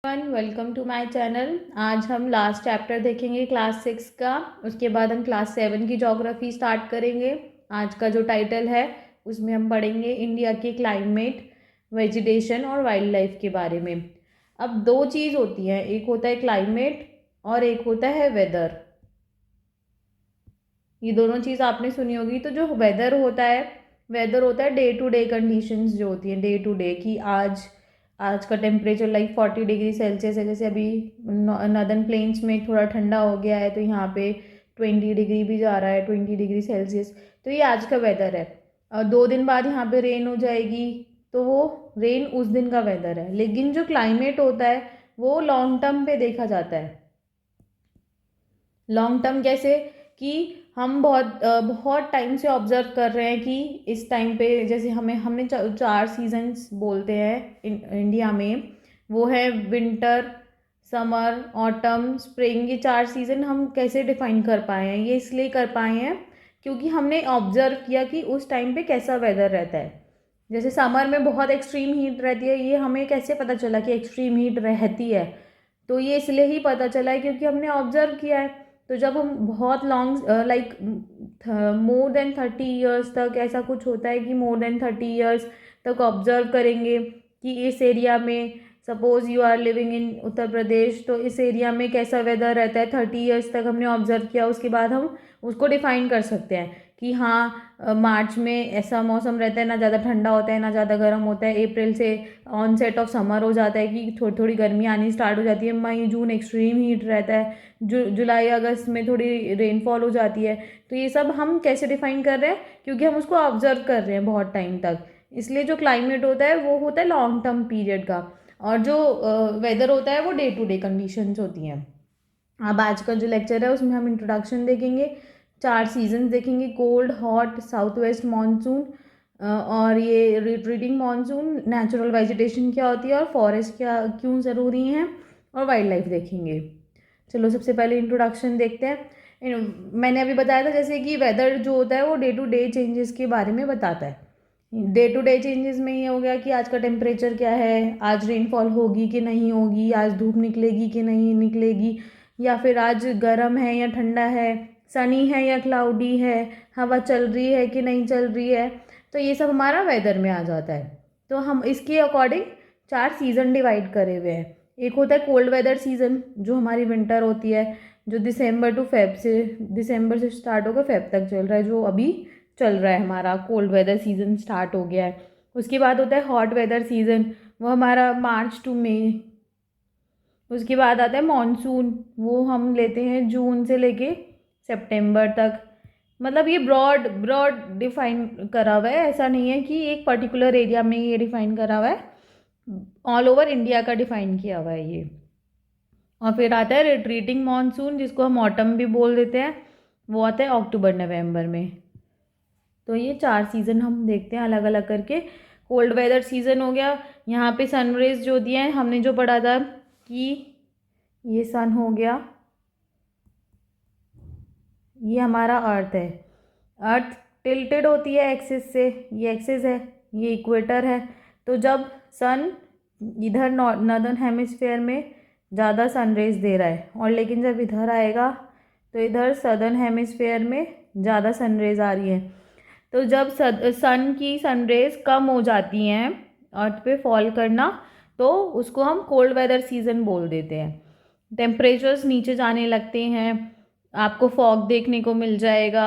Welcome to my channel. आज हम last chapter देखेंगे क्लास 6 का। उसके बाद हम क्लास 7 की ज्योग्राफी स्टार्ट करेंगे। आज का जो टाइटल है उसमें हम पढ़ेंगे इंडिया के क्लाइमेट, वेजिटेशन और वाइल्ड लाइफ के बारे में। अब दो चीज़ होती हैं, एक होता है क्लाइमेट और एक होता है वेदर। ये दोनों चीज़ आपने सुनी होगी। तो जो वेदर होता है डे टू डे कंडीशंस जो होती हैं डे टू डे की। आज आज का टेम्परेचर लाइक 40 डिग्री सेल्सियस है। जैसे अभी नदर्न प्लेन्स में थोड़ा ठंडा हो गया है तो यहाँ पे 20 डिग्री भी जा रहा है, 20 डिग्री सेल्सियस। तो ये आज का वेदर है। और 2 दिन बाद यहाँ पे रेन हो जाएगी, तो वो रेन उस दिन का वेदर है। लेकिन जो क्लाइमेट होता है वो लॉन्ग टर्म पे देखा जाता है। लॉन्ग टर्म कैसे कि हम बहुत टाइम से ऑब्जर्व कर रहे हैं कि इस टाइम पे जैसे हमने 4 सीजन्स बोलते हैं इंडिया में। वो है विंटर, समर, ऑटम, स्प्रिंग। ये 4 सीज़न हम कैसे डिफाइन कर पाए हैं? ये इसलिए कर पाए हैं क्योंकि हमने ऑब्जर्व किया कि उस टाइम पे कैसा वेदर रहता है। जैसे समर में बहुत एक्सट्रीम हीट रहती है, ये हमें कैसे पता चला कि एक्सट्रीम हीट रहती है? तो ये इसलिए ही पता चला है क्योंकि हमने ऑब्जर्व किया है। तो जब हम बहुत long like more than 30 years तक ऐसा कुछ होता है कि मोर देन 30 ईयर्स तक ऑब्जर्व करेंगे कि इस एरिया में, suppose you are living in Uttar Pradesh, तो इस एरिया में कैसा वेदर रहता है 30 ईयर्स तक हमने ऑब्जर्व किया। उसके बाद हम उसको डिफाइन कर सकते हैं कि हाँ, मार्च में ऐसा मौसम रहता है, ना ज़्यादा ठंडा होता है ना ज़्यादा गर्म होता है। अप्रैल से ऑनसेट ऑफ समर हो जाता है कि थोड़ी थोड़ी गर्मी आनी स्टार्ट हो जाती है। मई जून एक्सट्रीम हीट रहता है। जुलाई अगस्त में थोड़ी रेनफॉल हो जाती है। तो ये सब हम कैसे डिफाइन कर रहे हैं? क्योंकि हम उसको ऑब्जर्व कर रहे हैं बहुत टाइम तक। इसलिए जो क्लाइमेट होता है वो होता है लॉन्ग टर्म पीरियड का, और जो वेदर होता है वो डे टू डे कंडीशंस होती हैं। अब आज का जो लेक्चर है उसमें हम इंट्रोडक्शन देखेंगे, 4 सीजन्स देखेंगे, cold, hot, south west monsoon, और ये रिट्रीटिंग मानसून, नेचुरल वेजिटेशन क्या होती है और फॉरेस्ट क्या क्यों ज़रूरी हैं, और वाइल्ड लाइफ देखेंगे। चलो सबसे पहले इंट्रोडक्शन देखते हैं। मैंने अभी बताया था जैसे कि वेदर जो होता है वो डे टू डे चेंजेस के बारे में बताता है। डे टू डे चेंजेस में ये हो गया कि आज का टेम्परेचर क्या है, आज रेनफॉल होगी कि नहीं होगी, आज धूप निकलेगी कि नहीं निकलेगी, या फिर आज गर्म है या ठंडा है, सनी है या क्लाउडी है, हवा चल रही है कि नहीं चल रही है। तो ये सब हमारा वेदर में आ जाता है। तो हम इसके अकॉर्डिंग 4 सीज़न डिवाइड करे हुए हैं। एक होता है कोल्ड वेदर सीज़न, जो हमारी विंटर होती है, जो दिसंबर से स्टार्ट होकर फेब तक चल रहा है, जो अभी चल रहा है। हमारा कोल्ड वेदर सीज़न स्टार्ट हो गया है। उसके बाद होता है हॉट वेदर सीज़न, वो हमारा मार्च टू मई। उसके बाद आता है मॉनसून, वो हम लेते हैं जून से लेके सितंबर तक। मतलब ये ब्रॉड ब्रॉड डिफाइन करा हुआ है, ऐसा नहीं है कि एक पर्टिकुलर एरिया में ये डिफाइन करा हुआ है, ऑल ओवर इंडिया का डिफाइन किया हुआ है ये। और फिर आता है रिट्रीटिंग मानसून, जिसको हम ऑटम भी बोल देते हैं, वो आता है अक्टूबर नवंबर में। तो ये 4 सीज़न हम देखते हैं अलग अलग करके। कोल्ड वेदर सीज़न हो गया, यहाँ पे सनरेज जो दिए हैं हमने जो पढ़ा था कि ये सन हो गया, ये हमारा अर्थ है। अर्थ टिल्टेड होती है एक्सिस से, ये एक्सिस है, ये इक्वेटर है। तो जब सन इधर नॉर्दर्न हेमिस्फेयर में ज़्यादा सनरेज दे रहा है, और लेकिन जब इधर आएगा तो इधर सदर्न हेमिस्फेयर में ज़्यादा सनरेज आ रही है। तो जब सन की सनरेज कम हो जाती हैं अर्थ पे फॉल करना, तो उसको हम कोल्ड वेदर सीज़न बोल देते हैं। टेम्परेचर्स नीचे जाने लगते हैं, आपको फॉग देखने को मिल जाएगा,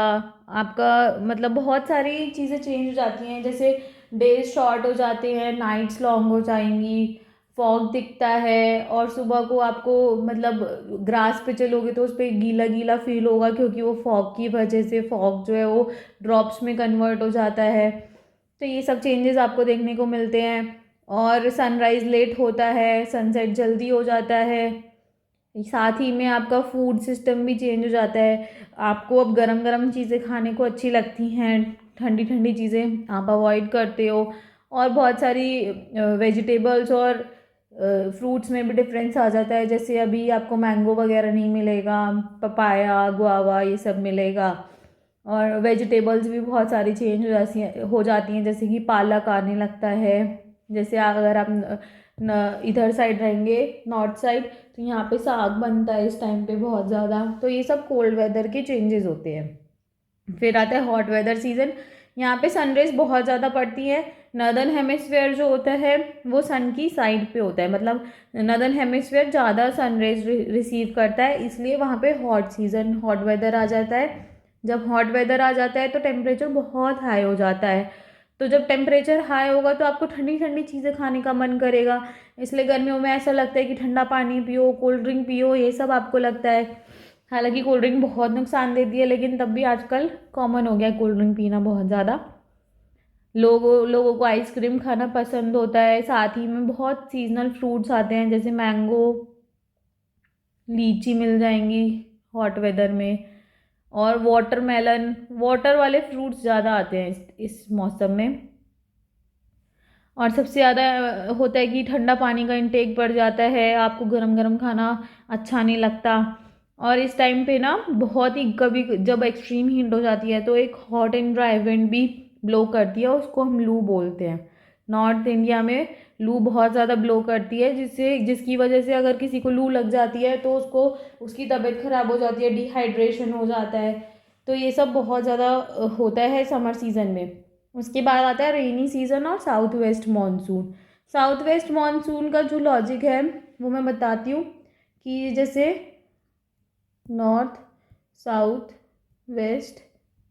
आपका मतलब बहुत सारी चीज़ें चेंज हो जाती हैं। जैसे डेज शॉर्ट हो जाते हैं, नाइट्स लॉन्ग हो जाएंगी, फॉग दिखता है, और सुबह को आपको मतलब ग्रास पे चलोगे तो उस पर गीला गीला फील होगा, क्योंकि वो फॉग की वजह से फॉग जो है वो ड्रॉप्स में कन्वर्ट हो जाता है। तो ये सब चेंजेस आपको देखने को मिलते हैं। और सनराइज़ लेट होता है, सनसेट जल्दी हो जाता है। साथ ही में आपका फूड सिस्टम भी चेंज हो जाता है। आपको अब गरम गरम चीज़ें खाने को अच्छी लगती हैं, ठंडी ठंडी चीज़ें आप अवॉइड करते हो। और बहुत सारी वेजिटेबल्स और फ्रूट्स में भी डिफरेंस आ जाता है। जैसे अभी आपको मैंगो वगैरह नहीं मिलेगा, पपाया, गुआवा ये सब मिलेगा। और वेजिटेबल्स भी बहुत सारी चेंज हो जाती हैं, जैसे कि पालक आने लगता है। जैसे अगर आप इधर साइड रहेंगे नॉर्थ साइड, तो यहाँ पे साग बनता है इस टाइम पे बहुत ज़्यादा। तो ये सब कोल्ड वेदर के चेंजेस होते हैं। फिर आता है हॉट वेदर सीज़न। यहाँ पे सनरेज बहुत ज़्यादा पड़ती है। नर्दर्न हेमिस्फेयर जो होता है वो सन की साइड पे होता है, मतलब नर्दर्न हेमिस्फेयर ज़्यादा सनरेज रिसीव करता है, इसलिए वहाँ पे हॉट सीज़न हॉट वेदर आ जाता है। जब हॉट वेदर आ जाता है तो टेम्परेचर बहुत हाई हो जाता है। तो जब टेम्परेचर हाई होगा तो आपको ठंडी ठंडी चीज़ें खाने का मन करेगा, इसलिए गर्मियों में ऐसा लगता है कि ठंडा पानी पियो, कोल्ड ड्रिंक पियो, ये सब आपको लगता है। हालांकि कोल्ड ड्रिंक बहुत नुकसान देती है, लेकिन तब भी आजकल कॉमन हो गया है कोल्ड ड्रिंक पीना बहुत ज़्यादा। लोगों को आइसक्रीम खाना पसंद होता है। साथ ही में बहुत सीजनल फ्रूट्स आते हैं, जैसे मैंगो, लीची मिल जाएंगी हॉट वेदर में, और वाटरमेलन, वाटर वाले फ्रूट्स ज़्यादा आते हैं इस मौसम में। और सबसे ज़्यादा होता है कि ठंडा पानी का इंटेक बढ़ जाता है, आपको गरम गरम खाना अच्छा नहीं लगता। और इस टाइम पे ना बहुत ही कभी जब एक्सट्रीम हीट हो जाती है तो एक हॉट एंड ड्राई विंड भी ब्लो करती है, उसको हम लू बोलते हैं। नॉर्थ इंडिया में लू बहुत ज़्यादा ब्लो करती है, जिसकी वजह से अगर किसी को लू लग जाती है तो उसकी तबीयत ख़राब हो जाती है, डिहाइड्रेशन हो जाता है। तो ये सब बहुत ज़्यादा होता है समर सीज़न में। उसके बाद आता है रेनी सीज़न और south west monsoon. South west monsoon का जो लॉजिक है वो मैं बताती हूँ कि जैसे north, south, west,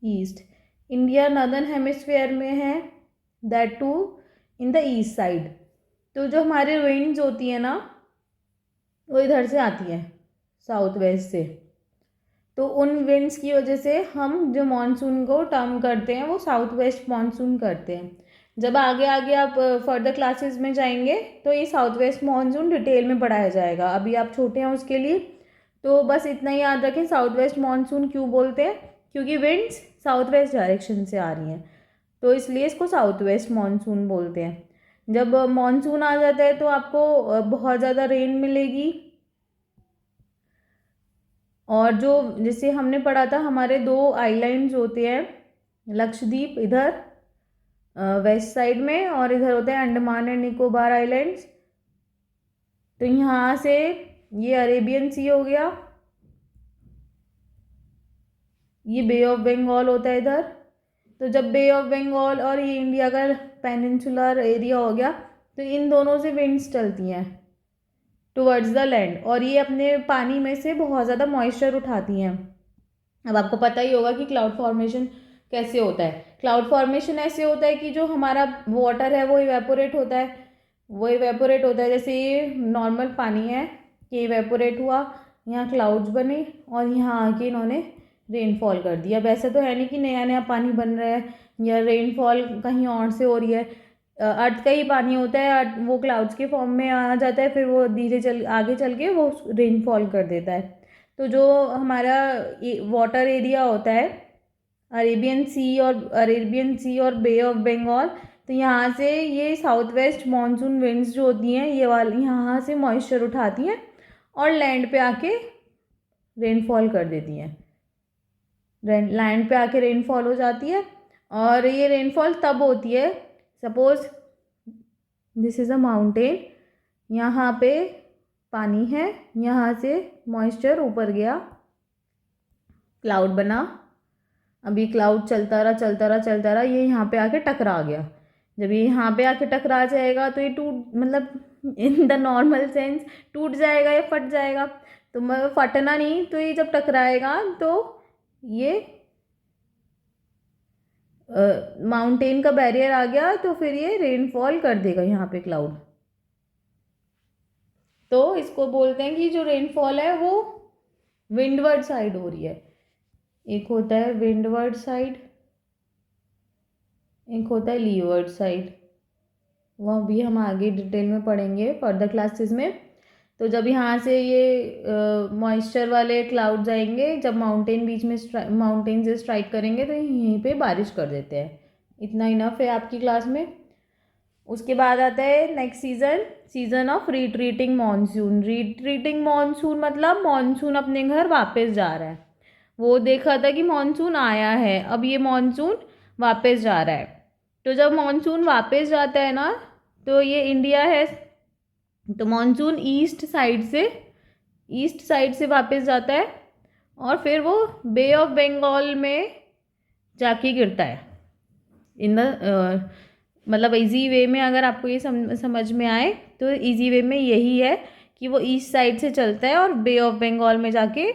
east, India northern hemisphere में है, that too in the east side. तो जो हमारे विंड्स होती है ना वो इधर से आती है, साउथ वेस्ट से। तो उन विंड्स की वजह से हम जो मानसून को टर्म करते हैं वो साउथ वेस्ट मानसून करते हैं। जब आगे आगे आप फर्दर क्लासेस में जाएंगे तो ये साउथ वेस्ट मानसून डिटेल में पढ़ाया जाएगा, अभी आप छोटे हैं उसके लिए। तो बस इतना ही याद रखें, साउथ वेस्ट मानसून क्यों बोलते हैं, क्योंकि विंड्स साउथ वेस्ट डायरेक्शन से आ रही हैं, तो इसलिए इसको साउथ वेस्ट मानसून बोलते हैं। जब मानसून आ जाता है तो आपको बहुत ज़्यादा रेन मिलेगी। और जो जैसे हमने पढ़ा था, हमारे दो आइलैंड्स होते हैं, लक्षद्वीप इधर वेस्ट साइड में, और इधर होते हैं अंडमान एंड निकोबार आइलैंड्स। तो यहाँ से ये अरेबियन सी हो गया, ये बे ऑफ बंगाल होता है इधर। तो जब बे ऑफ बंगाल और ये इंडिया का पेनिनसुलर एरिया हो गया, तो इन दोनों से विंड्स चलती हैं टुवर्ड्स द लैंड, और ये अपने पानी में से बहुत ज़्यादा मॉइस्चर उठाती हैं। अब आपको पता ही होगा कि क्लाउड फॉर्मेशन कैसे होता है। क्लाउड फॉर्मेशन ऐसे होता है कि जो हमारा वाटर है वो इवेपोरेट होता है, जैसे ये नॉर्मल पानी है, ये इवेपोरेट हुआ, यहाँ क्लाउड्स बने और यहाँ आके इन्होंने रेनफॉल कर दिया। वैसे तो है नहीं कि नया नया पानी बन रहा है या रेनफॉल कहीं और से हो रही है, अर्थ का ही पानी होता है, वो क्लाउड्स के फॉर्म में आ जाता है, फिर वो धीरे आगे चल के वो रेनफॉल कर देता है। तो जो हमारा वाटर एरिया होता है अरेबियन सी और बे ऑफ बंगाल, तो यहाँ से ये साउथ वेस्ट मानसून विंड्स जो होती हैं ये वाली यहाँ से मॉइस्चर उठाती हैं और लैंड पे आके रेनफॉल कर देती हैं। लैंड पे आके रेनफॉल हो जाती है, और ये रेनफॉल तब होती है, suppose this is a mountain, यहाँ पे पानी है, यहाँ से मॉइस्चर ऊपर गया, क्लाउड बना, अभी क्लाउड चलता रहा, ये यहाँ पे आके टकरा गया। जब ये यहाँ पे आके टकरा जाएगा तो ये टूट, मतलब इन द नॉर्मल सेंस टूट जाएगा या फट जाएगा, तो फटना नहीं, तो ये जब टकराएगा तो ये माउंटेन का बैरियर आ गया, तो फिर ये रेनफॉल कर देगा यहाँ पे क्लाउड। तो इसको बोलते हैं कि जो रेनफॉल है वो विंडवर्ड साइड हो रही है। एक होता है विंडवर्ड साइड, एक होता है लीवर्ड साइड, वह भी हम आगे डिटेल में पढ़ेंगे फर्दर क्लासेस में। तो जब यहाँ से ये मॉइस्चर वाले क्लाउड्स आएंगे, जब माउंटेन से स्ट्राइक करेंगे तो यहीं पे बारिश कर देते हैं। इतना इनफ है आपकी क्लास में। उसके बाद आता है next season of retreating monsoon. Retreating monsoon मतलब मानसून अपने घर वापस जा रहा है। वो देखा था कि मानसून आया है, अब ये मानसून वापस जा रहा है। तो जब मानसून वापस जाता है ना, तो ये इंडिया है तो मानसून ईस्ट साइड से वापस जाता है और फिर वो बे ऑफ बंगाल में जाके गिरता है। इन द मतलब इजी वे में अगर आपको ये समझ में आए तो इजी वे में यही है कि वो ईस्ट साइड से चलता है और बे ऑफ बंगाल में जाके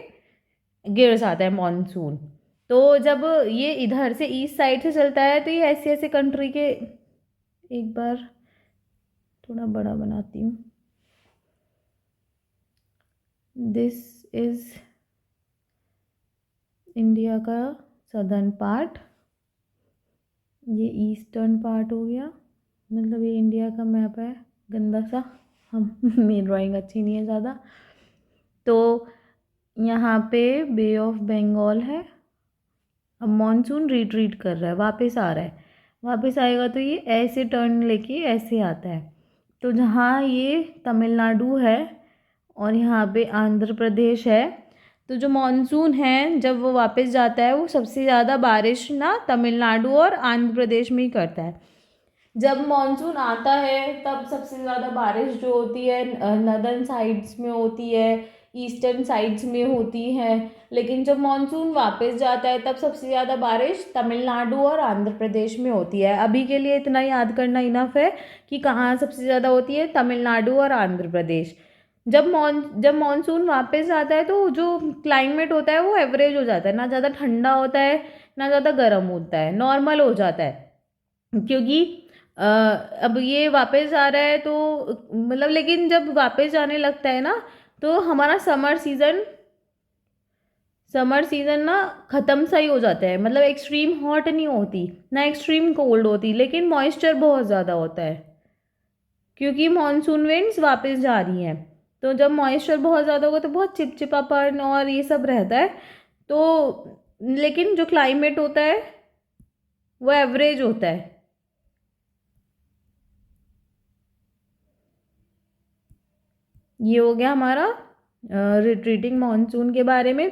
गिर जाता है मानसून। तो जब ये इधर से ईस्ट साइड से चलता है तो ये ऐसे ऐसे कंट्री के, एक बार थोड़ा बड़ा बनाती हूँ, दिस इज इंडिया का सदर्न पार्ट, ये ईस्टर्न पार्ट हो गया, मतलब ये इंडिया का मैप है गंदा सा, हम मेरी ड्राइंग अच्छी नहीं है ज़्यादा। तो यहाँ पे बे ऑफ बंगाल है, अब मॉनसून रिट्रीट कर रहा है, वापस आ रहा है, वापस आएगा तो ये ऐसे टर्न लेके ऐसे आता है। तो जहाँ ये तमिलनाडु है और यहाँ पे आंध्र प्रदेश है, तो जो मॉनसून है जब वो वापस जाता है वो सबसे ज़्यादा बारिश ना तमिलनाडु और आंध्र प्रदेश में ही करता है। जब मॉनसून आता है तब सबसे ज़्यादा बारिश जो होती है नदर्न साइड्स में होती है, ईस्टर्न साइड्स में होती है, लेकिन जब मॉनसून वापस जाता है तब सबसे ज़्यादा बारिश तमिलनाडु और आंध्र प्रदेश में होती है। अभी के लिए इतना याद करना इनफ है कि कहाँ सबसे ज़्यादा होती है, तमिलनाडु और आंध्र प्रदेश। जब मॉनसून वापस आता है तो जो क्लाइमेट होता है वो एवरेज हो जाता है, ना ज़्यादा ठंडा होता है ना ज़्यादा गर्म होता है, नॉर्मल हो जाता है। क्योंकि अब ये वापस आ रहा है तो मतलब, लेकिन जब वापस जाने लगता है ना तो हमारा समर सीज़न ना ख़त्म सा ही हो जाता है। मतलब एक्सट्रीम हॉट नहीं होती ना एक्सट्रीम कोल्ड होती, लेकिन मॉइस्चर बहुत ज़्यादा होता है क्योंकि मॉनसून विंड्स वापस जा रही हैं। तो जब मॉइस्चर बहुत ज़्यादा होगा तो बहुत चिपचिपापन और ये सब रहता है। तो लेकिन जो क्लाइमेट होता है वो एवरेज होता है। ये हो गया हमारा रिट्रीटिंग मानसून के बारे में।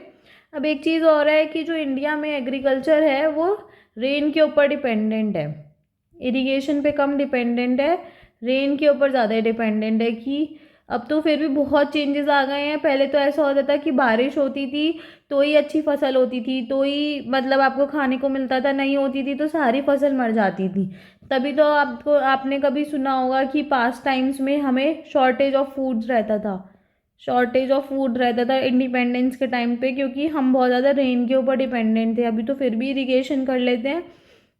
अब एक चीज़ और है कि जो इंडिया में एग्रीकल्चर है वो रेन के ऊपर डिपेंडेंट है, इरिगेशन पे कम डिपेंडेंट है, रेन के ऊपर ज़्यादा डिपेंडेंट है। कि अब तो फिर भी बहुत चेंजेस आ गए हैं। पहले तो ऐसा होता था कि बारिश होती थी तो ही अच्छी फसल होती थी, तो ही मतलब आपको खाने को मिलता था, नहीं होती थी तो सारी फसल मर जाती थी। तभी तो आपने कभी सुना होगा कि पास्ट टाइम्स में हमें शॉर्टेज ऑफ फूड रहता था इंडिपेंडेंस के टाइम पे, क्योंकि हम बहुत ज़्यादा रेन के ऊपर डिपेंडेंट थे। अभी तो फिर भी इरिगेशन कर लेते हैं,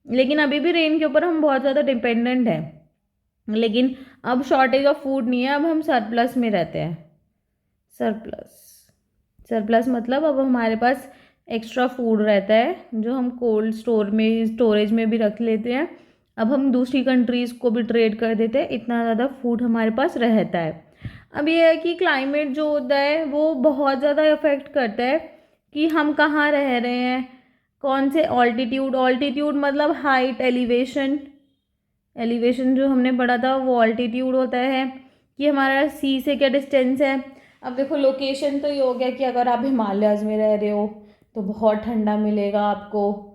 लेकिन अभी भी रेन के ऊपर हम बहुत ज़्यादा डिपेंडेंट हैं। लेकिन अब शॉर्टेज ऑफ फूड नहीं है, अब हम सरप्लस में रहते हैं। सरप्लस मतलब अब हमारे पास एक्स्ट्रा फूड रहता है जो हम कोल्ड स्टोरेज में भी रख लेते हैं। अब हम दूसरी कंट्रीज़ को भी ट्रेड कर देते हैं, इतना ज़्यादा फूड हमारे पास रहता है। अब ये है कि क्लाइमेट जो होता है वो बहुत ज़्यादा इफ़ेक्ट करता है कि हम कहाँ रह रहे हैं, कौन से ऑल्टीट्यूड मतलब हाइट, एलिवेशन जो हमने पढ़ा था वो ऑल्टीट्यूड होता है कि हमारा सी से क्या डिस्टेंस है। अब देखो लोकेशन तो ये हो गया कि अगर आप हिमालयाज़ में रह रहे हो तो बहुत ठंडा मिलेगा आपको,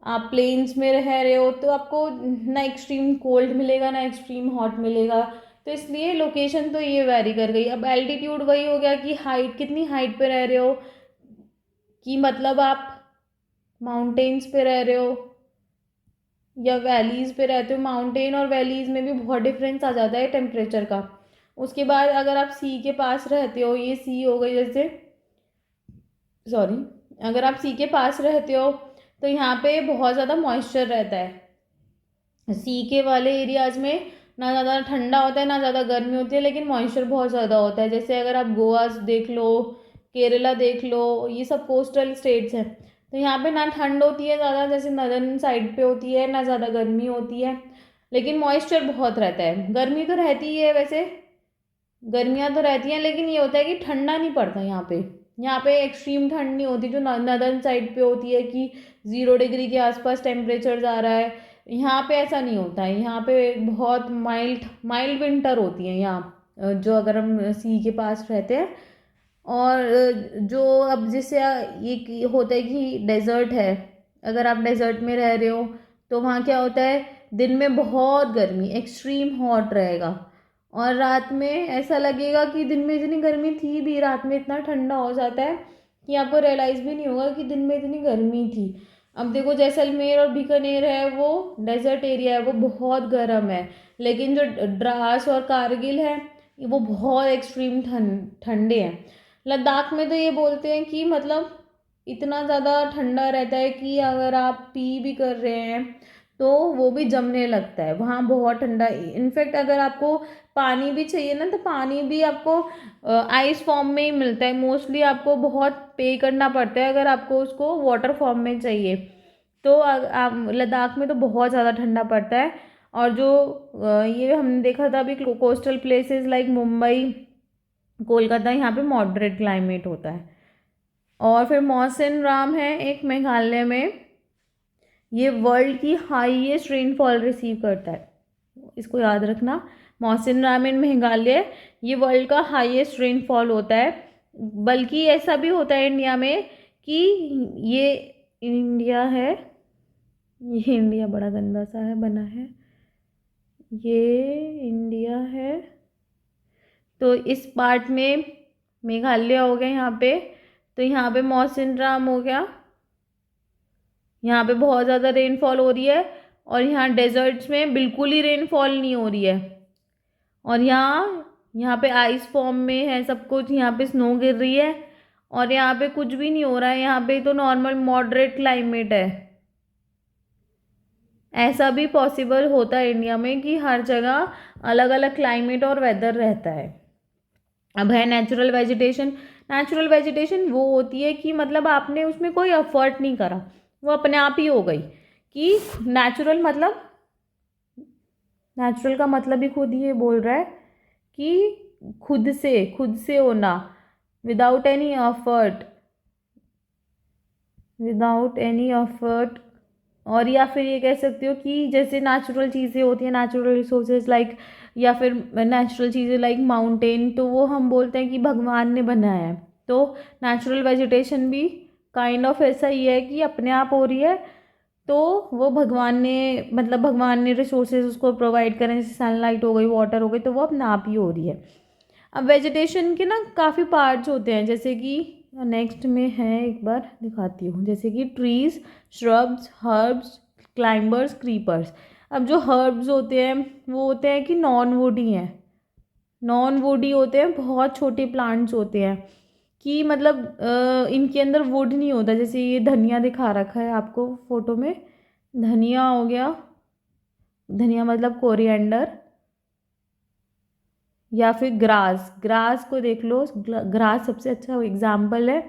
आप प्लेन्स में रह रहे हो तो आपको ना एक्सट्रीम कोल्ड मिलेगा ना एक्सट्रीम हॉट मिलेगा। तो इसलिए लोकेशन तो ये वैरी कर गई। अब एल्टीट्यूड वही हो गया कि हाइट, कितनी हाइट पे रह रहे हो, कि मतलब आप माउंटेन्स पे रह रहे हो या वैलीज़ पे रहते हो। माउंटेन और वैलीज़ में भी बहुत डिफरेंस आ जाता है टेम्परेचर का। उसके बाद अगर आप सी के पास रहते हो, ये सी हो गई जैसे, सॉरी, अगर आप सी के पास रहते हो तो यहाँ पे बहुत ज़्यादा मॉइस्चर रहता है। सी के वाले एरियाज़ में ना ज़्यादा ठंडा होता है ना ज़्यादा गर्मी होती है, लेकिन मॉइस्चर बहुत ज़्यादा होता है। जैसे अगर आप गोवा देख लो, केरला देख लो, ये सब कोस्टल स्टेट्स हैं, तो यहाँ पे ना ठंड होती है ज़्यादा जैसे नदर्न साइड पे होती है, ना ज़्यादा गर्मी होती है, लेकिन मॉइस्चर बहुत रहता है। गर्मी तो रहती ही है, वैसे गर्मियाँ तो रहती हैं, लेकिन ये होता है कि ठंडा नहीं पड़ता यहाँ पे एक्सट्रीम ठंड नहीं होती जो नदर्न साइड पे होती है कि 0 डिग्री के आसपास टेम्परेचर जा रहा है। यहाँ पे ऐसा नहीं होता है, यहाँ पे बहुत माइल्ड विंटर होती है यहाँ, जो अगर हम सी के पास रहते हैं। और जो अब जैसे ये होता है कि डेजर्ट है, अगर आप डेजर्ट में रह रहे हो तो वहाँ क्या होता है, दिन में बहुत गर्मी एक्सट्रीम हॉट रहेगा और रात में ऐसा लगेगा कि दिन में इतनी गर्मी थी भी, रात में इतना ठंडा हो जाता है कि आपको रियलाइज़ भी नहीं होगा कि दिन में इतनी गर्मी थी। अब देखो जैसलमेर और बीकानेर है वो डेजर्ट एरिया है, वो बहुत गर्म है, लेकिन जो द्रास और कारगिल है वो बहुत एक्सट्रीम ठंडे हैं। लद्दाख में तो ये बोलते हैं कि मतलब इतना ज़्यादा ठंडा रहता है कि अगर आप पी भी कर रहे हैं तो वो भी जमने लगता है, वहाँ बहुत ठंडा। इनफैक्ट अगर आपको पानी भी चाहिए ना, तो पानी भी आपको आइस फॉर्म में ही मिलता है मोस्टली, आपको बहुत पे करना पड़ता है अगर आपको उसको वाटर फॉर्म में चाहिए। तो लद्दाख में तो बहुत ज़्यादा ठंडा पड़ता है। और जो ये हमने देखा था अभी coastal places like Mumbai, Kolkata, यहाँ पे मॉडरेट क्लाइमेट होता है। और फिर मौसिन राम है एक मेघालय में, ये वर्ल्ड की हाईएस्ट रेनफॉल रिसीव करता है, इसको याद रखना। मौसिन राम इन मेघालय, ये वर्ल्ड का हाईएस्ट रेनफॉल होता है। बल्कि ऐसा भी होता है इंडिया में कि ये इंडिया है, ये इंडिया बड़ा गंदा सा है बना है, ये इंडिया है, तो इस पार्ट में मेघालय हो गया यहाँ पे, तो यहाँ पे मौसिन राम हो गया, यहाँ पे बहुत ज़्यादा रेनफॉल हो रही है। और यहाँ डेजर्ट्स में बिल्कुल ही रेनफॉल नहीं हो रही है। और यहाँ पे आइस फॉर्म में है सब कुछ, यहाँ पे स्नो गिर रही है, और यहाँ पे कुछ भी नहीं हो रहा है, यहाँ पे तो नॉर्मल मॉडरेट क्लाइमेट है। ऐसा भी पॉसिबल होता है इंडिया में कि हर जगह अलग अलग क्लाइमेट और वेदर रहता है। अब है नेचुरल वेजिटेशन। नेचुरल वेजिटेशन वो होती है कि मतलब आपने उसमें कोई एफर्ट नहीं करा, वो अपने आप ही हो गई। कि नेचुरल मतलब, नेचुरल का मतलब ही खुद ये बोल रहा है कि खुद से होना, without any effort, without any effort. और या फिर ये कह सकते हो कि जैसे नेचुरल चीज़ें होती हैं, नेचुरल रिसोर्सेज लाइक, या फिर नेचुरल चीज़ें लाइक माउंटेन, तो वो हम बोलते हैं कि भगवान ने बनाया है। तो नेचुरल वेजिटेशन भी काइंड ऑफ ऐसा ही है कि अपने आप हो रही है, तो वो भगवान ने, मतलब भगवान ने रिसोर्सेज उसको प्रोवाइड करें, जैसे सनलाइट हो गई, वाटर हो गई, तो वो अपने आप ही हो रही है। अब वेजिटेशन के ना काफ़ी पार्ट्स होते हैं, जैसे कि नेक्स्ट में है, एक बार दिखाती हूँ, जैसे कि trees, shrubs, herbs, climbers, creepers. अब जो हर्ब्स होते हैं वो होते हैं कि नॉन वुडी हैं, नॉन वुडी होते हैं, बहुत छोटे प्लांट्स होते हैं कि मतलब इनके अंदर वुड नहीं होता। जैसे ये धनिया दिखा रखा है आपको फोटो में, धनिया हो गया, धनिया मतलब कोरिएंडर, या फिर ग्रास, ग्रास को देख लो, ग्रास सबसे अच्छा एग्जाम्पल है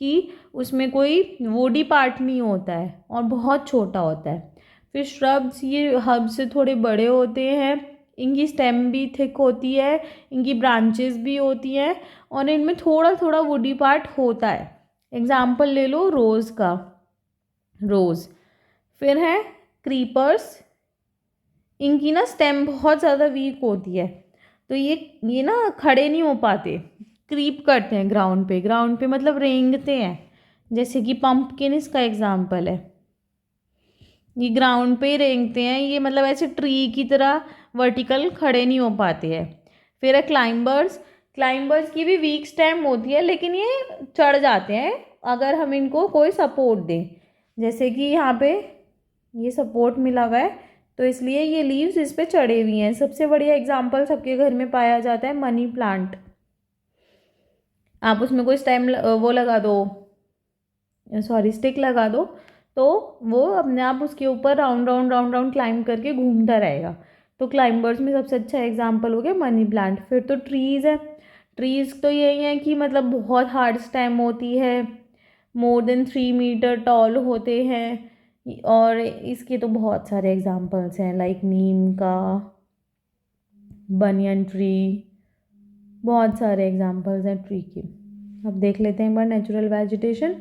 कि उसमें कोई वुडी पार्ट नहीं होता है और बहुत छोटा होता है। फिर श्रब्स, ये हर्ब से थोड़े बड़े होते हैं, इनकी स्टेम भी थिक होती है, इनकी ब्रांचेस भी होती हैं, और इनमें थोड़ा थोड़ा वुडी पार्ट होता है। एग्जाम्पल ले लो रोज़ का, रोज़। फिर है क्रीपर्स, इनकी ना स्टेम बहुत ज़्यादा वीक होती है, तो ये ना खड़े नहीं हो पाते, क्रीप करते हैं ग्राउंड पे, ग्राउंड पे मतलब रेंगते हैं। जैसे कि पंपकिन इसका एग्जाम्पल है, ये ग्राउंड पे ही रेंगते हैं, ये मतलब ऐसे ट्री की तरह वर्टिकल खड़े नहीं हो पाते हैं। फिर है क्लाइंबर्स, क्लाइंबर्स की भी वीक स्टेम होती है, लेकिन ये चढ़ जाते हैं अगर हम इनको कोई सपोर्ट दें। जैसे कि यहाँ पे ये सपोर्ट मिला हुआ है, तो इसलिए ये लीव्स इस पे चढ़े हुई हैं। सबसे बढ़िया एग्जाम्पल सबके घर में पाया जाता है मनी प्लांट। आप उसमें कोई स्टेम वो लगा दो, सॉरी स्टिक लगा दो, तो वो अपने आप उसके ऊपर round round round round climb करके घूमता रहेगा। तो क्लाइंबर्स में सबसे अच्छा एग्जाम्पल हो गया मनी प्लांट। फिर तो ट्रीज़ है, ट्रीज़ तो यही है कि मतलब बहुत हार्ड स्टेम होती है, मोर देन 3 मीटर टॉल होते हैं, और इसके तो बहुत सारे एग्जांपल्स हैं लाइक नीम का, बनियन ट्री, बहुत सारे एग्जांपल्स हैं ट्री के। अब देख लेते हैं एक बार नेचुरल वेजिटेशन।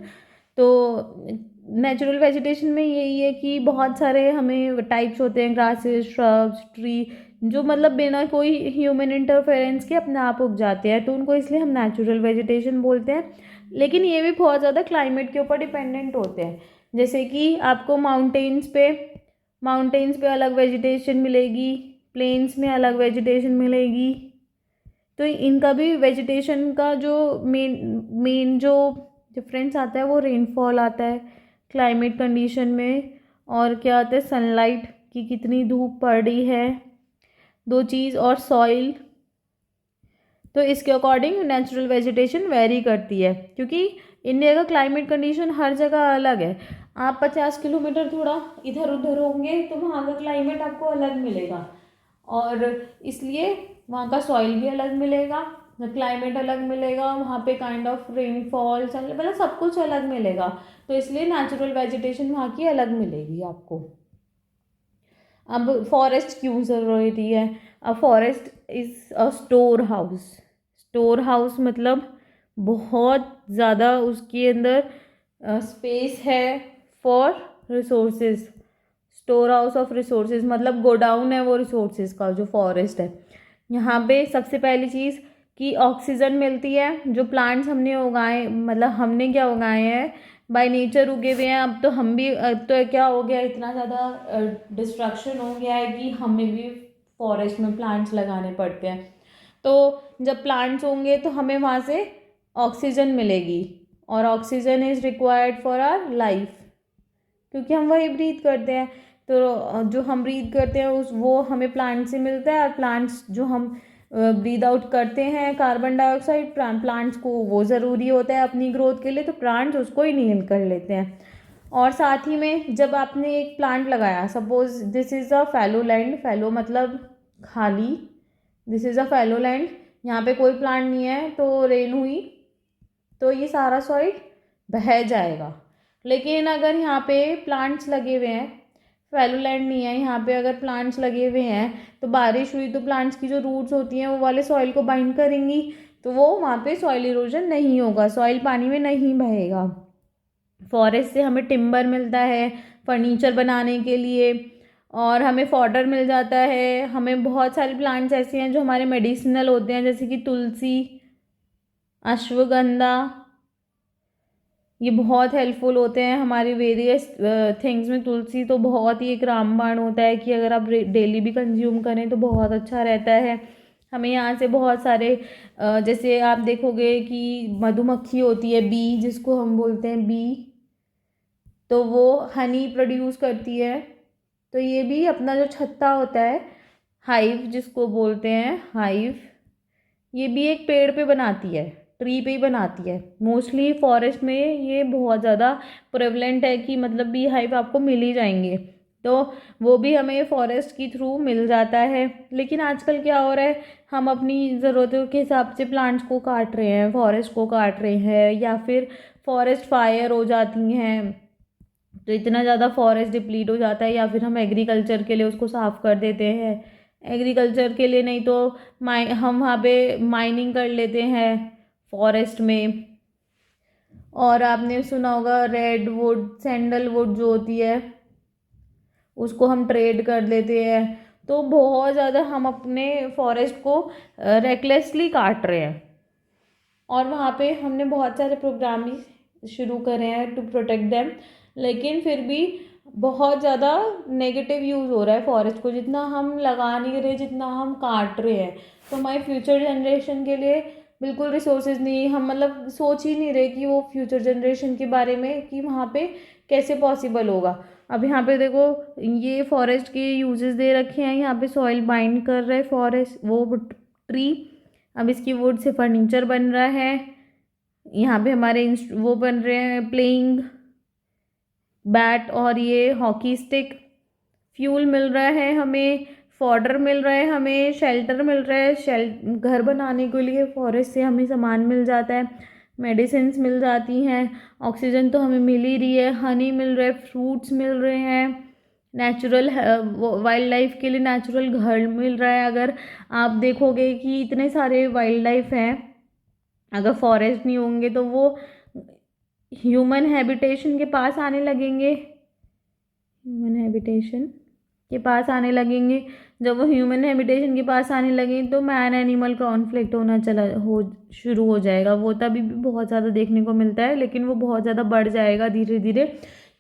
तो नेचुरल वेजिटेशन में यही है कि बहुत सारे हमें टाइप्स होते हैं, ग्रासेस, श्रब्स, ट्री, जो मतलब बिना कोई ह्यूमन इंटरफेरेंस के अपने आप उग जाते हैं, तो उनको इसलिए हम नेचुरल वेजिटेशन बोलते हैं। लेकिन ये भी बहुत ज़्यादा क्लाइमेट के ऊपर डिपेंडेंट होते हैं। जैसे कि आपको माउंटेन्स पे अलग वेजिटेशन मिलेगी, प्लेन्स में अलग वेजिटेशन मिलेगी। तो इनका भी वेजिटेशन का जो मेन जो डिफरेंस आता है वो रेनफॉल आता है क्लाइमेट कंडीशन में, और क्या आता है सनलाइट की कितनी धूप पड़ रही है, दो चीज़, और सॉइल। तो इसके अकॉर्डिंग नेचुरल वेजिटेशन वेरी करती है, क्योंकि इंडिया का क्लाइमेट कंडीशन हर जगह अलग है। आप 50 किलोमीटर थोड़ा इधर उधर होंगे तो वहाँ का क्लाइमेट आपको अलग मिलेगा, और इसलिए वहाँ का सॉइल भी अलग मिलेगा, क्लाइमेट अलग मिलेगा, वहाँ पे काइंड ऑफ रेनफॉल मतलब सब कुछ अलग मिलेगा। तो इसलिए नेचुरल वेजिटेशन वहाँ की अलग मिलेगी आपको। अब फॉरेस्ट क्यों ज़रूरी है? A forest is a store house. Store house मतलब बहुत ज़्यादा उसके अंदर स्पेस है for resources. Store house of resources मतलब गोडाउन है वो रिसोर्सेज का, जो फॉरेस्ट है। यहाँ पे सबसे पहली चीज़ कि ऑक्सीजन मिलती है। जो प्लांट्स हमने उगाए, मतलब हमने क्या उगाए हैं, बाय नेचर उगे हुए हैं। अब तो हम भी, अब तो क्या हो गया, इतना ज़्यादा डिस्ट्रक्शन हो गया है कि हमें भी फॉरेस्ट में प्लांट्स लगाने पड़ते हैं। तो जब प्लांट्स होंगे तो हमें वहाँ से ऑक्सीजन मिलेगी, और oxygen is required for our life, क्योंकि हम वही ब्रीथ करते हैं। तो जो हम ब्रीथ करते हैं वो हमें प्लांट से मिलता है, और प्लांट्स जो हम ब्रीद आउट करते हैं कार्बन डाइऑक्साइड, प्लांट्स को वो ज़रूरी होता है अपनी ग्रोथ के लिए, तो प्लांट्स उसको इनहेल कर लेते हैं। और साथ ही में जब आपने एक प्लांट लगाया, suppose this is a fallow land, fallow मतलब खाली, this is a fallow land, यहाँ पे कोई प्लांट नहीं है, तो रेन हुई तो ये सारा सॉइल बह जाएगा। लेकिन अगर यहाँ पे प्लांट्स लगे हुए हैं, फैलो लैंड नहीं है, यहाँ पे अगर प्लांट्स लगे हुए हैं तो बारिश हुई तो प्लांट्स की जो रूट्स होती हैं वो वाले सॉइल को बाइंड करेंगी, तो वो वहाँ पे सॉइल इरोजन नहीं होगा, सॉइल पानी में नहीं बहेगा। फॉरेस्ट से हमें टिम्बर मिलता है फर्नीचर बनाने के लिए, और हमें फॉडर मिल जाता है। हमें बहुत सारे प्लांट्स ऐसे हैं जो हमारे मेडिसिनल होते हैं, जैसे कि तुलसी, अश्वगंधा, ये बहुत हेल्पफुल होते हैं हमारी वेरियस थिंग्स में। तुलसी तो बहुत ही एक रामबाण होता है कि अगर आप डेली भी कंज्यूम करें तो बहुत अच्छा रहता है। हमें यहाँ से बहुत सारे जैसे आप देखोगे कि मधुमक्खी होती है, बी जिसको हम बोलते हैं बी, तो वो हनी प्रोड्यूस करती है। तो ये भी अपना जो छत्ता होता है, हाइव जिसको बोलते हैं हाइव, ये भी एक पेड़ पे बनाती है, ट्री पे ही बनाती है। मोस्टली फॉरेस्ट में ये बहुत ज़्यादा प्रेवलेंट है कि मतलब बी हाइव आपको मिल ही जाएंगे, तो वो भी हमें फॉरेस्ट के थ्रू मिल जाता है। लेकिन आजकल क्या हो रहा है, हम अपनी ज़रूरतों के हिसाब से प्लांट्स को काट रहे हैं, फॉरेस्ट को काट रहे हैं, या फिर फॉरेस्ट फायर हो जाती हैं, तो इतना ज़्यादा फॉरेस्ट डिप्लीट हो जाता है, या फिर हम एग्रीकल्चर के लिए उसको साफ़ कर देते हैं। एग्रीकल्चर के लिए नहीं तो हम वहाँ पे माइनिंग कर लेते हैं फॉरेस्ट में। और आपने सुना होगा रेड वुड, सैंडलवुड जो होती है उसको हम ट्रेड कर लेते हैं। तो बहुत ज़्यादा हम अपने फॉरेस्ट को रेकलेसली काट रहे हैं, और वहाँ पे हमने बहुत सारे प्रोग्राम भी शुरू करे हैं टू प्रोटेक्ट देम, लेकिन फिर भी बहुत ज़्यादा नेगेटिव यूज़ हो रहा है फॉरेस्ट को। जितना हम लगा नहीं रहे, जितना हम काट रहे हैं, तो हमारी फ्यूचर जनरेशन के लिए बिल्कुल रिसोर्सेज नहीं, हम मतलब सोच ही नहीं रहे कि वो फ्यूचर जनरेशन के बारे में कि वहाँ पे कैसे पॉसिबल होगा। अब यहाँ पे देखो, ये फॉरेस्ट के यूजेस दे रखे हैं, यहाँ पे सॉइल बाइंड कर रहे हैं फॉरेस्ट वो ट्री। अब इसकी वुड से फर्नीचर बन रहा है, यहाँ पे हमारे वो बन रहे हैं प्लेइंग बैट और ये हॉकी स्टिक। फ्यूल मिल रहा है हमें, फॉडर मिल रहा है हमें, शेल्टर मिल रहा है, घर बनाने के लिए फॉरेस्ट से हमें सामान मिल जाता है, मेडिसिन्स मिल जाती हैं, ऑक्सीजन तो हमें मिल ही रही है, हनी मिल रहा है, फ्रूट्स मिल रहे हैं, नेचुरल वाइल्ड लाइफ के लिए नेचुरल घर मिल रहा है। अगर आप देखोगे कि इतने सारे वाइल्ड लाइफ हैं, अगर फॉरेस्ट नहीं होंगे तो वो ह्यूमन हैबिटेशन के पास आने लगेंगे, ह्यूमन हैबिटेशन के पास आने लगेंगे। जब वो ह्यूमन हैबिटेशन के पास आने लगे तो मैन एनिमल कॉन्फ्लिक्ट होना शुरू हो जाएगा। वो तभी भी बहुत ज़्यादा देखने को मिलता है, लेकिन वो बहुत ज़्यादा बढ़ जाएगा धीरे धीरे,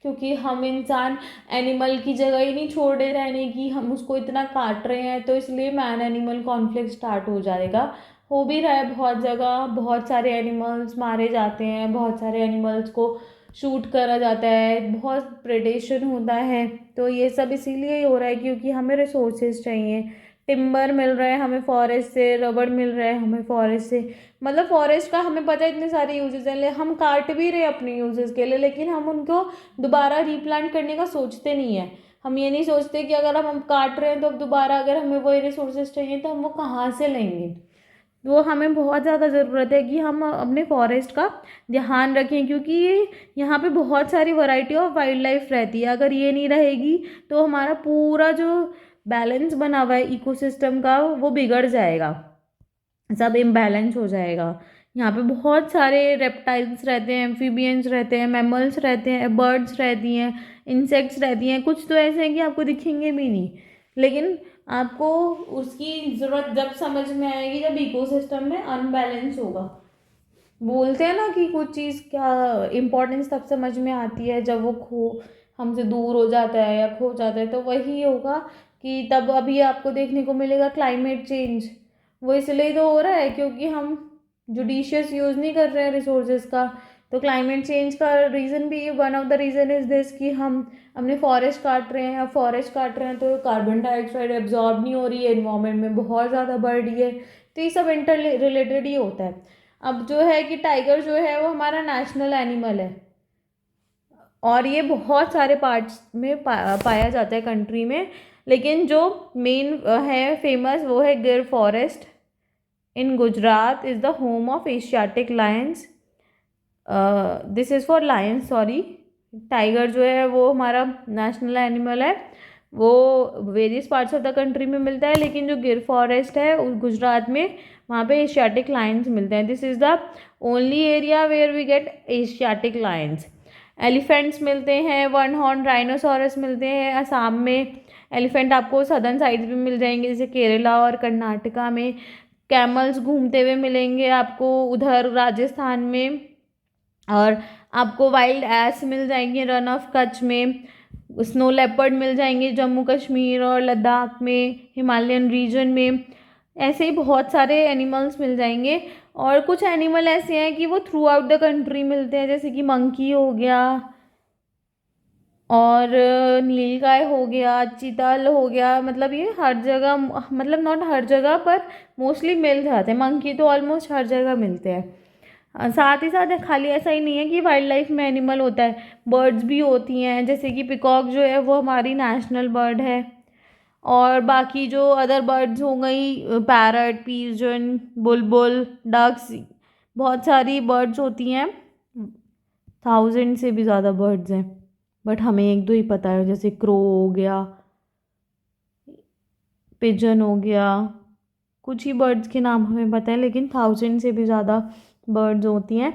क्योंकि हम इंसान एनिमल की जगह ही नहीं छोड़ रहे रहने की, हम उसको इतना काट रहे हैं, तो इसलिए मैन एनिमल कॉन्फ्लिक्ट स्टार्ट हो जाएगा। हो भी रहा है बहुत जगह, बहुत सारे एनिमल्स मारे जाते हैं, बहुत सारे एनिमल्स को शूट करा जाता है, बहुत प्रेडेशन होता है। तो ये सब इसीलिए हो रहा है क्योंकि हमें रिसोर्सेज चाहिए, टिम्बर मिल रहा है हमें फॉरेस्ट से, रबड़ मिल रहा है हमें फॉरेस्ट से, मतलब फॉरेस्ट का हमें पता है इतने सारे यूजेस हैं, हम काट भी रहे हैं अपने यूजेस के लिए, लेकिन हम उनको दोबारा रीप्लांट करने का सोचते नहीं है। हम ये नहीं सोचते कि अगर हम काट रहे हैं तो अब दोबारा अगर हमें वही रिसोर्सेज चाहिए तो हम वो कहाँ से लेंगे। तो हमें बहुत ज़्यादा ज़रूरत है कि हम अपने फॉरेस्ट का ध्यान रखें, क्योंकि ये यहाँ पे बहुत सारी वैरायटी ऑफ वाइल्ड लाइफ रहती है। अगर ये नहीं रहेगी तो हमारा पूरा जो बैलेंस बना हुआ है इकोसिस्टम का वो बिगड़ जाएगा, सब इम्बैलेंस हो जाएगा। यहाँ पे बहुत सारे रेप्टाइल्स रहते हैं, एम्फीबियंस रहते हैं, मैमल्स रहते हैं, बर्ड्स रहती हैं, इंसेक्ट्स रहती हैं, कुछ तो ऐसे हैं कि आपको दिखेंगे भी नहीं, लेकिन आपको उसकी ज़रूरत जब समझ में आएगी जब इकोसिस्टम में अनबैलेंस होगा। बोलते हैं ना कि कुछ चीज़ क्या इम्पोर्टेंस तब समझ में आती है जब वो खो हमसे दूर हो जाता है या खो जाता है, तो वही होगा कि तब अभी आपको देखने को मिलेगा क्लाइमेट चेंज। वो इसलिए तो हो रहा है क्योंकि हम जुडिशियस यूज़ नहीं कर रहे हैं रिसोर्सेज का। तो क्लाइमेट चेंज का रीज़न भी one of the reason is this कि हम अपने फॉरेस्ट काट रहे हैं। अब फॉरेस्ट काट रहे हैं तो कार्बन डाइऑक्साइड एब्जॉर्ब नहीं हो रही है, एनवायरनमेंट में बहुत ज़्यादा बढ़ रही है। तो ये सब इंटर रिलेटेड ही होता है। अब जो है कि टाइगर जो है वो हमारा नेशनल एनिमल है, और ये बहुत सारे पार्ट्स में पाया जाता है कंट्री में, लेकिन जो मेन है फेमस वो है गिर forest in Gujarat is the home of Asiatic Lions. This is for Lions, sorry. Tiger जो है वो हमारा नेशनल एनिमल है, वो various parts of the country में मिलता है, लेकिन जो गिर फॉरेस्ट है उस गुजरात में वहाँ पे एशियाटिक लायंस मिलते हैं। This is the only area where we get Asiatic lions. Elephants मिलते हैं, वन हॉर्न राइनोसोरस मिलते हैं असम में। एलिफेंट आपको सदर्न साइड्स भी मिल जाएंगे जैसे केरला और कर्नाटका में। कैमल्स घूमते हुए मिलेंगे आपको उधर राजस्थान में, और आपको वाइल्ड एस मिल जाएंगे रन ऑफ कच्छ में। स्नो लेपर्ड मिल जाएंगे जम्मू कश्मीर और लद्दाख में, हिमालयन रीजन में। ऐसे ही बहुत सारे एनिमल्स मिल जाएंगे, और कुछ एनिमल ऐसे हैं कि वो थ्रू आउट द कंट्री मिलते हैं, जैसे कि मंकी हो गया, और नीलगाय हो गया, चीतल हो गया, मतलब ये हर जगह, मतलब नॉट हर जगह पर मोस्टली मिल जाते हैं। मंकी तो ऑलमोस्ट हर जगह मिलते हैं। साथ ही साथ खाली ऐसा ही नहीं है कि वाइल्ड लाइफ में एनिमल होता है, बर्ड्स भी होती हैं, जैसे कि पिकॉक जो है वो हमारी नेशनल बर्ड है। और बाकी जो अदर बर्ड्स हो गई, पैरट, पीजन, बुलबुल, डक्स, बहुत सारी बर्ड्स होती हैं, 1000 से भी ज़्यादा बर्ड्स हैं, बट हमें एक दो ही पता है, जैसे क्रो हो गया, पिजन हो गया, कुछ ही बर्ड्स के नाम हमें पता है, लेकिन 1000 से भी ज़्यादा बर्ड्स होती हैं।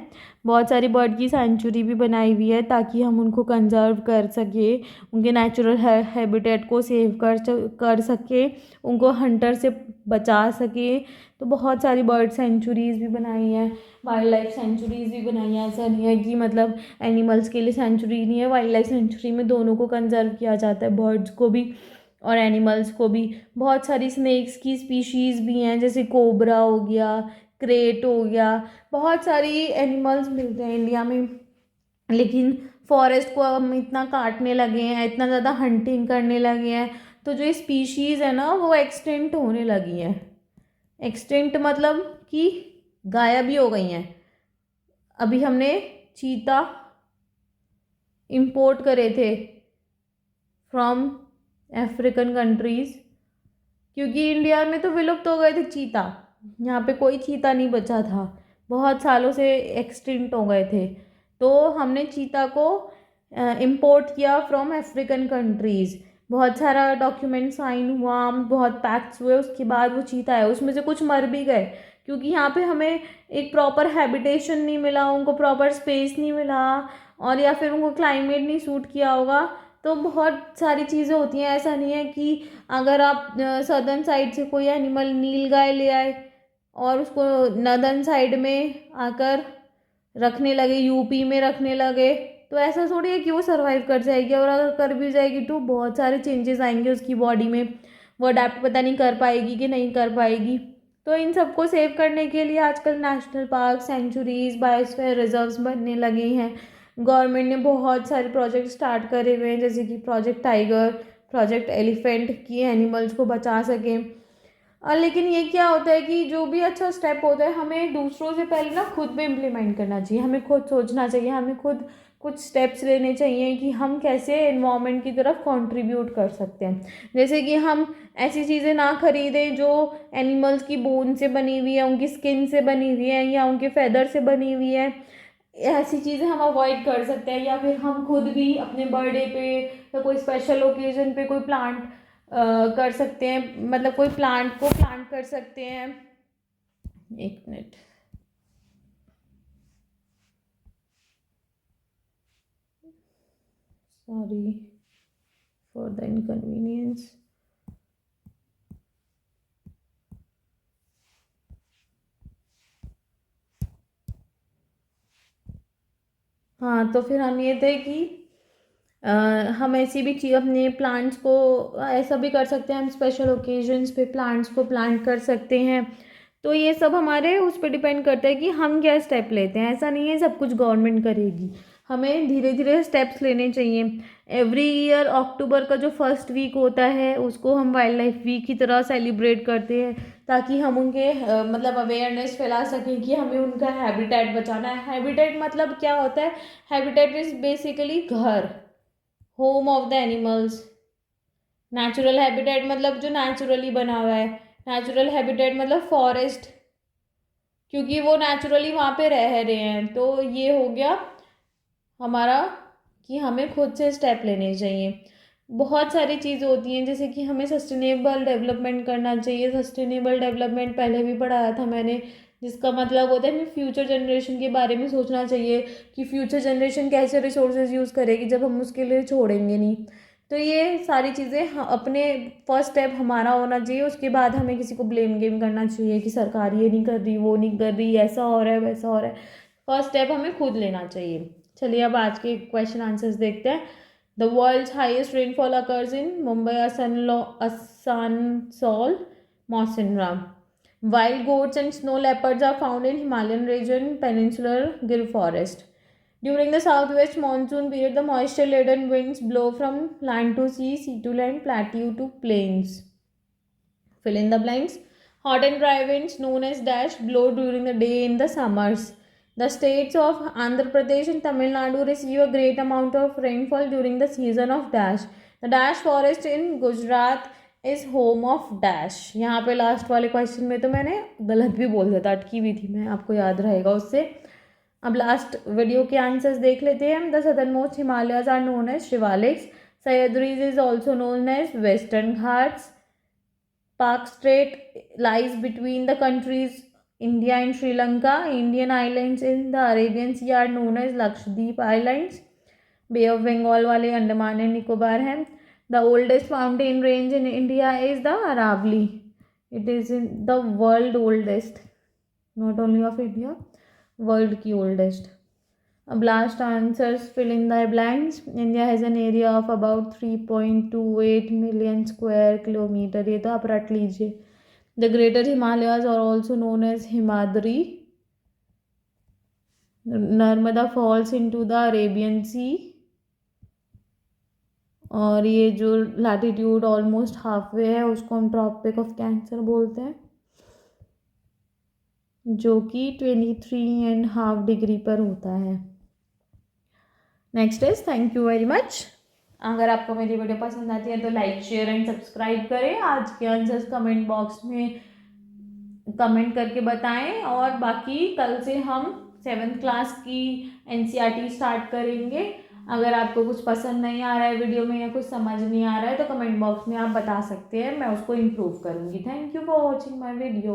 बहुत सारी बर्ड की सेंचुरी भी बनाई हुई है ताकि हम उनको कंजर्व कर सके, उनके नेचुरल हैबिटेट को सेव कर सके, उनको हंटर से बचा सके। तो बहुत सारी बर्ड सेंचुरीज़ भी बनाई हैं, वाइल्ड लाइफ सेंचुरीज़ भी बनाई हैं। ऐसा नहीं है कि मतलब एनिमल्स के लिए सेंचुरी नहीं है, वाइल्ड लाइफ सेंचुरी में दोनों को कंजर्व किया जाता है, बर्ड्स को भी और एनिमल्स को भी। बहुत सारी स्नेक्स की स्पीशीज़ भी हैं, जैसे कोबरा हो गया, क्रेट हो गया, बहुत सारी एनिमल्स मिलते हैं इंडिया में। लेकिन फॉरेस्ट को हम इतना काटने लगे हैं, इतना ज़्यादा हंटिंग करने लगे हैं, तो जो स्पीशीज़ है ना वो एक्सटिंक्ट होने लगी हैं। एक्सटिंक्ट मतलब कि गायब ही हो गई हैं। अभी हमने चीता इंपोर्ट करे थे फ्रॉम अफ्रीकन कंट्रीज़, क्योंकि इंडिया में तो विलुप्त हो गए थे चीता, यहाँ पे कोई चीता नहीं बचा था, बहुत सालों से एक्सटिंक्ट हो गए थे। तो हमने चीता को इंपोर्ट किया फ्रॉम अफ्रीकन कंट्रीज़। बहुत सारा डॉक्यूमेंट साइन हुआ, बहुत पैक्ट्स हुए, उसके बाद वो चीता आया। उसमें से कुछ मर भी गए क्योंकि यहाँ पे हमें एक प्रॉपर हैबिटेशन नहीं मिला, उनको प्रॉपर स्पेस नहीं मिला, और या फिर उनको क्लाइमेट नहीं सूट किया होगा। तो बहुत सारी चीज़ें होती हैं। ऐसा नहीं है कि अगर आप सदर्न साइड से कोई एनिमल नीलगाय ले आए और उसको नदर्न साइड में आकर रखने लगे, यूपी में रखने लगे, तो ऐसा थोड़ी है कि वो सर्वाइव कर जाएगी, और अगर कर भी जाएगी तो बहुत सारे चेंजेस आएंगे उसकी बॉडी में, वो अडेप्ट पता नहीं कर पाएगी कि नहीं कर पाएगी। तो इन सबको सेव करने के लिए आजकल national park, sanctuaries, biosphere reserves बनने लगे हैं। गवर्नमेंट ने बहुत सारे प्रोजेक्ट स्टार्ट करे हुए हैं, जैसे कि प्रोजेक्ट टाइगर, प्रोजेक्ट एलिफेंट, की एनिमल्स को बचा सकें। लेकिन ये क्या होता है कि जो भी अच्छा स्टेप होता है हमें दूसरों से पहले ना खुद पे इम्प्लीमेंट करना चाहिए, हमें खुद सोचना चाहिए, हमें खुद कुछ स्टेप्स लेने चाहिए कि हम कैसे एनवायरनमेंट की तरफ कंट्रीब्यूट कर सकते हैं। जैसे कि हम ऐसी चीज़ें ना खरीदें जो एनिमल्स की बोन से बनी हुई है, उनकी स्किन से बनी हुई है, या उनके फेदर से बनी हुई है। ऐसी चीज़ें हम अवॉइड कर सकते हैं। या फिर हम खुद भी अपने बर्थडे पे या कोई स्पेशल ओकेजन पे कोई प्लांट कर सकते हैं, मतलब कोई प्लांट को प्लांट कर सकते हैं। एक minute, sorry for the inconvenience. हाँ, तो फिर हम ये थे कि हम ऐसी भी चीज़ अपने प्लांट्स को ऐसा भी कर सकते हैं, हम स्पेशल ओकेजन्स पे प्लांट्स को प्लांट कर सकते हैं। तो ये सब हमारे उस पर डिपेंड करता है कि हम क्या स्टेप लेते हैं। ऐसा नहीं है सब कुछ गवर्नमेंट करेगी, हमें धीरे धीरे स्टेप्स लेने चाहिए। एवरी ईयर अक्टूबर का जो फर्स्ट वीक होता है उसको हम वाइल्ड लाइफ वीक की तरह सेलिब्रेट करते हैं, ताकि हम उनके मतलब अवेयरनेस फैला सकें कि हमें उनका हैबिटेट बचाना है। हैबिटेट मतलब क्या होता है? हैबिटेट इज़ बेसिकली घर, home of the animals. Natural habitat मतलब जो नेचुरली बना हुआ है। नेचुरल हैबिटेट मतलब फॉरेस्ट, क्योंकि वो नेचुरली वहाँ पे रह रहे हैं। तो ये हो गया हमारा कि हमें खुद से स्टेप लेने चाहिए। बहुत सारी चीज़ें होती हैं, जैसे कि हमें सस्टेनेबल डेवलपमेंट करना चाहिए। सस्टेनेबल डेवलपमेंट पहले भी पढ़ाया था मैंने, जिसका मतलब होता है हमें फ्यूचर जनरेशन के बारे में सोचना चाहिए कि फ्यूचर जनरेशन कैसे रिसोर्सेज यूज़ करेगी जब हम उसके लिए छोड़ेंगे नहीं। तो ये सारी चीज़ें अपने फर्स्ट स्टेप हमारा होना चाहिए। उसके बाद हमें किसी को ब्लेम गेम करना चाहिए कि सरकार ये नहीं कर रही, वो नहीं कर रही, ऐसा हो रहा है, वैसा हो रहा है। फर्स्ट स्टेप हमें खुद लेना चाहिए। चलिए अब आज के क्वेश्चन आंसर्स देखते हैं। The world's highest rainfall occurs in Mumbai, Asansol, Mawsynram. Wild goats and snow leopards are found in Himalayan region, peninsular Gir forest. During the southwest monsoon period, the moisture-laden winds blow from land to sea to land, plateau to plains. Fill in the blanks. Hot and dry winds known as dash blow during the day in the summers. The states of Andhra Pradesh and Tamil Nadu receive a great amount of rainfall during the season of dash. The dash forest in Gujarat is home of dash. यहाँ पे last वाले question में तो मैंने गलत भी बोल दिया था, अटकी भी थी मैं, आपको याद रहेगा उससे। अब लास्ट वीडियो के आंसर्स देख लेते हैं। The southern most Himalayas are known as Shivaliks. Sahyadris is also known as western ghats. Palk strait lies between the countries India and Sri Lanka. Indian islands in the Arabian sea are known as Lakshadweep islands. Bay of Bengal वाले Andaman and Nicobar हैं। The oldest mountain range in India is the Aravalli. It is in the world oldest, not only of India, world की oldest. अब last answers fill in the blanks. India has an area of about 3.28 million square kilometer. ये तो आप रट लीजिए। The Greater Himalayas are also known as Himadri. Narmada falls into the Arabian Sea. और ये जो लैटिट्यूड ऑलमोस्ट हाफ वे है उसको हम ट्रॉपिक ऑफ कैंसर बोलते हैं, जो कि 23.5 डिग्री पर होता है। Next is thank you very much. अगर आपको मेरी वीडियो पसंद आती है तो लाइक, शेयर एंड सब्सक्राइब करें। आज के आंसर्स कमेंट बॉक्स में कमेंट करके बताएं। और बाकी कल से हम 7th क्लास की NCERT स्टार्ट करेंगे। अगर आपको कुछ पसंद नहीं आ रहा है वीडियो में या कुछ समझ नहीं आ रहा है तो कमेंट बॉक्स में आप बता सकते हैं, मैं उसको इम्प्रूव करूँगी। Thank you for watching my video.